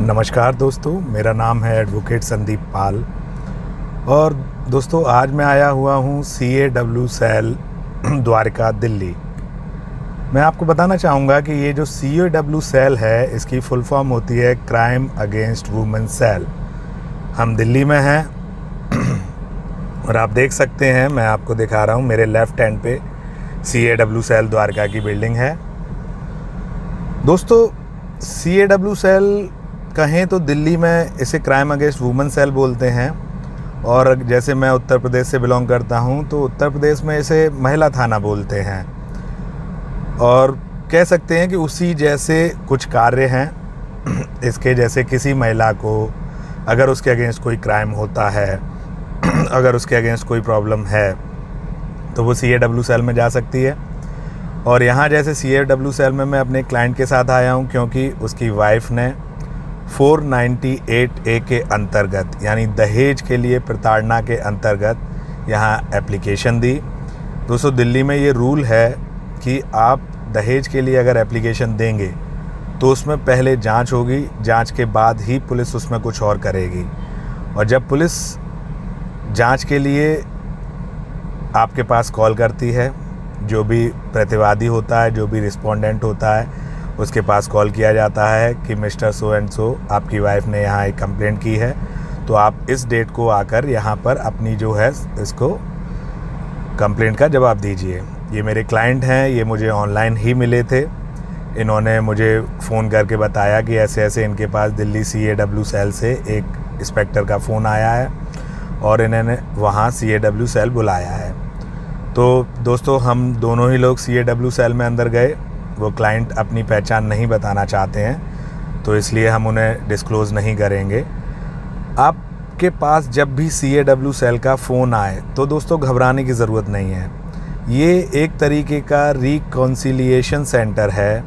नमस्कार दोस्तों, मेरा नाम है एडवोकेट संदीप पाल। और दोस्तों, आज मैं आया हुआ हूँ CAW सेल द्वारका, दिल्ली। मैं आपको बताना चाहूँगा कि ये जो CAW सेल है, इसकी फुल फॉर्म होती है क्राइम अगेंस्ट वुमेन सेल। हम दिल्ली में हैं और आप देख सकते हैं, मैं आपको दिखा रहा हूँ, मेरे लेफ़्ट हैंड पे CAW सेल द्वारका की बिल्डिंग है। दोस्तों, CAW सेल कहें तो दिल्ली में इसे क्राइम अगेंस्ट वुमेन सेल बोलते हैं, और जैसे मैं उत्तर प्रदेश से बिलोंग करता हूं तो उत्तर प्रदेश में इसे महिला थाना बोलते हैं। और कह सकते हैं कि उसी जैसे कुछ कार्य हैं इसके, जैसे किसी महिला को अगर उसके अगेंस्ट कोई क्राइम होता है, अगर उसके अगेंस्ट कोई प्रॉब्लम है, तो वो CAW सेल में जा सकती है। और यहाँ जैसे CAW सेल में मैं अपने क्लाइंट के साथ आया हूँ क्योंकि उसकी वाइफ ने 498A के अंतर्गत, यानी दहेज के लिए प्रताड़ना के अंतर्गत यहाँ एप्लीकेशन दी। दोस्तों, दिल्ली में ये रूल है कि आप दहेज के लिए अगर एप्लीकेशन देंगे तो उसमें पहले जांच होगी, जांच के बाद ही पुलिस उसमें कुछ और करेगी। और जब पुलिस जांच के लिए आपके पास कॉल करती है, जो भी प्रतिवादी होता है, जो भी रिस्पोंडेंट होता है, उसके पास कॉल किया जाता है कि मिस्टर सो एंड सो, आपकी वाइफ ने यहाँ एक कंप्लेंट की है, तो आप इस डेट को आकर यहाँ पर अपनी जो है इसको कंप्लेंट का जवाब दीजिए। ये मेरे क्लाइंट हैं, ये मुझे ऑनलाइन ही मिले थे। इन्होंने मुझे फ़ोन करके बताया कि ऐसे ऐसे इनके पास दिल्ली CAW सेल से एक इंस्पेक्टर का फ़ोन आया है और इन्होंने वहाँ CAW सेल बुलाया है। तो दोस्तों, हम दोनों ही लोग CAW सेल में अंदर गए। वो क्लाइंट अपनी पहचान नहीं बताना चाहते हैं, तो इसलिए हम उन्हें डिस्क्लोज़ नहीं करेंगे। आपके पास जब भी CAW सेल का फ़ोन आए तो दोस्तों घबराने की ज़रूरत नहीं है। ये एक तरीके का रिकॉन्सिलिएशन सेंटर है,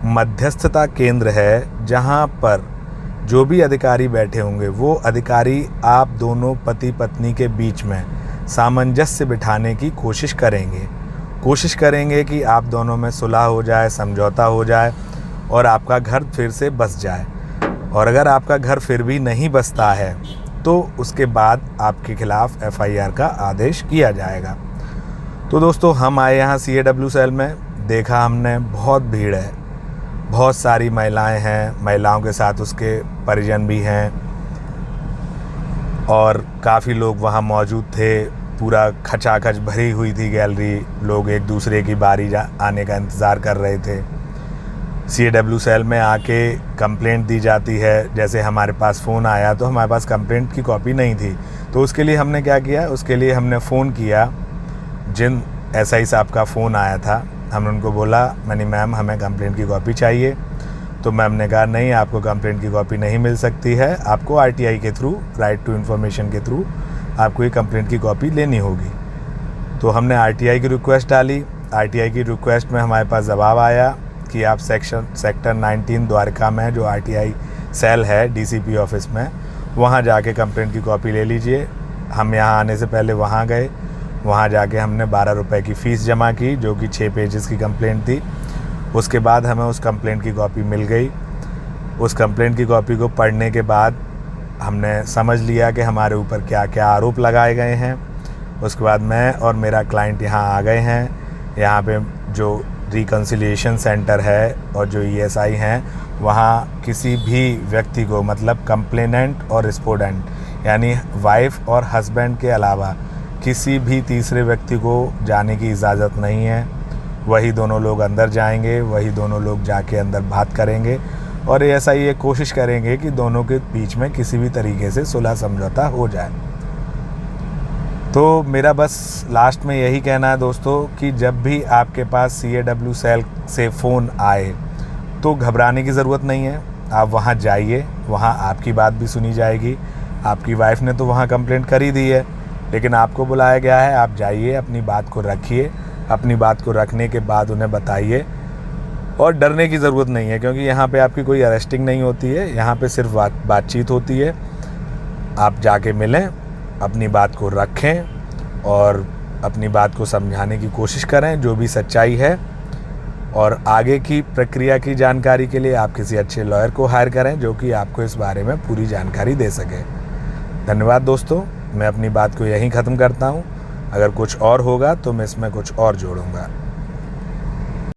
मध्यस्थता केंद्र है, जहां पर जो भी अधिकारी बैठे होंगे वो अधिकारी आप दोनों पति पत्नी के बीच में सामंजस्य बिठाने की कोशिश करेंगे कि आप दोनों में सुलह हो जाए, समझौता हो जाए और आपका घर फिर से बस जाए। और अगर आपका घर फिर भी नहीं बसता है तो उसके बाद आपके खिलाफ FIR का आदेश किया जाएगा। तो दोस्तों, हम आए यहाँ CAW सेल में, देखा हमने बहुत भीड़ है, बहुत सारी महिलाएं हैं, महिलाओं के साथ उसके परिजन भी हैं और काफ़ी लोग वहाँ मौजूद थे। पूरा खचाखच भरी हुई थी गैलरी, लोग एक दूसरे की बारी आने का इंतज़ार कर रहे थे। CAW सेल में आके कंप्लेंट दी जाती है। जैसे हमारे पास फ़ोन आया तो हमारे पास कंप्लेंट की कॉपी नहीं थी, तो उसके लिए हमने क्या किया, उसके लिए हमने फ़ोन किया। जिन SI साहब का फ़ोन आया था, हमने उनको बोला, मैम हमें कंप्लेंट की कॉपी चाहिए। तो मैम ने कहा नहीं, आपको कंप्लेंट की कॉपी नहीं मिल सकती है, आपको RTI के थ्रू, राइट टू इन्फॉर्मेशन के थ्रू आपको ये कंप्लेंट की कॉपी लेनी होगी। तो हमने RTI की रिक्वेस्ट डाली। RTI की रिक्वेस्ट में हमारे पास जवाब आया कि आप सेक्टर 19 द्वारका में जो RTI सेल है DCP ऑफिस में, वहाँ जाके कंप्लेंट की कॉपी ले लीजिए। हम यहाँ आने से पहले वहाँ गए, वहाँ जाके हमने 12 रुपये की फ़ीस जमा की, जो कि 6 पेजेस की कंप्लेंट थी। उसके बाद हमें उस कंप्लेंट की कॉपी मिल गई। उस कंप्लेंट की कॉपी को पढ़ने के बाद हमने समझ लिया कि हमारे ऊपर क्या क्या आरोप लगाए गए हैं। उसके बाद मैं और मेरा क्लाइंट यहाँ आ गए हैं। यहाँ पे जो रिकन्सिलिएशन सेंटर है और जो ESI हैं, वहाँ किसी भी व्यक्ति को, मतलब कंप्लेनेंट और रिस्पोंडेंट, यानी वाइफ और हस्बैंड के अलावा किसी भी तीसरे व्यक्ति को जाने की इजाज़त नहीं है। वही दोनों लोग अंदर जाएंगे, वही दोनों लोग जाके अंदर बात करेंगे और ऐसा ये कोशिश करेंगे कि दोनों के बीच में किसी भी तरीके से सुलह समझौता हो जाए। तो मेरा बस लास्ट में यही कहना है दोस्तों कि जब भी आपके पास CAW सेल से फ़ोन आए तो घबराने की ज़रूरत नहीं है। आप वहाँ जाइए, वहाँ आपकी बात भी सुनी जाएगी। आपकी वाइफ ने तो वहाँ कंप्लेंट कर ही दी है, लेकिन आपको बुलाया गया है, आप जाइए, अपनी बात को रखिए। अपनी बात को रखने के बाद उन्हें बताइए और डरने की ज़रूरत नहीं है, क्योंकि यहाँ पे आपकी कोई अरेस्टिंग नहीं होती है। यहाँ पे सिर्फ बातचीत होती है। आप जाके मिलें, अपनी बात को रखें और अपनी बात को समझाने की कोशिश करें। जो भी सच्चाई है और आगे की प्रक्रिया की जानकारी के लिए आप किसी अच्छे लॉयर को हायर करें जो कि आपको इस बारे में पूरी जानकारी दे सके। धन्यवाद दोस्तों, मैं अपनी बात को यहीं ख़त्म करता हूँ। अगर कुछ और होगा तो मैं इसमें कुछ और जोड़ूंगा।